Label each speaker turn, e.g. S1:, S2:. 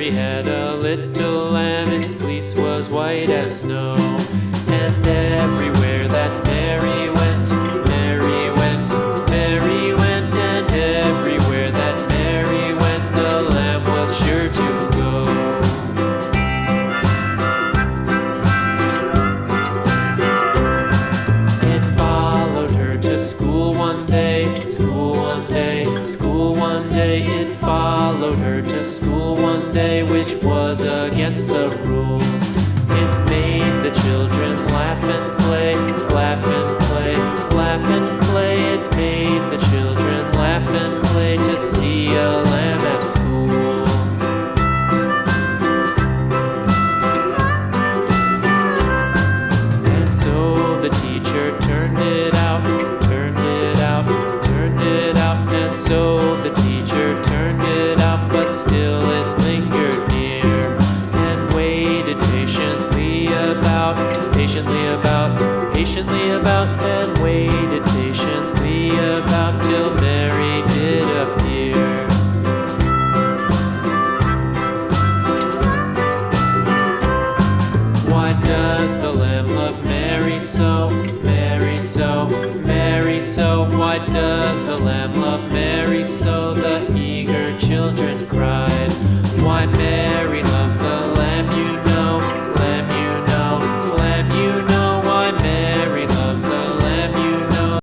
S1: Mary had a little lamb, its fleece was white as snow. And everywhere that Mary went, Mary went, Mary went, and everywhere that Mary went, the lamb was sure to go. It followed her to school one day, school one day, school one day. It followed her to school one day, which was against the rules. It made the children laugh and play, laugh and play, laugh and play. It made the children laugh and play to see a lamb at school. And so the teacher turned it out, turned it out, turned it out. And so the teacher turned it out, but still it lingered near and waited patiently about, patiently about, and waited patiently about till Mary did appear. Why does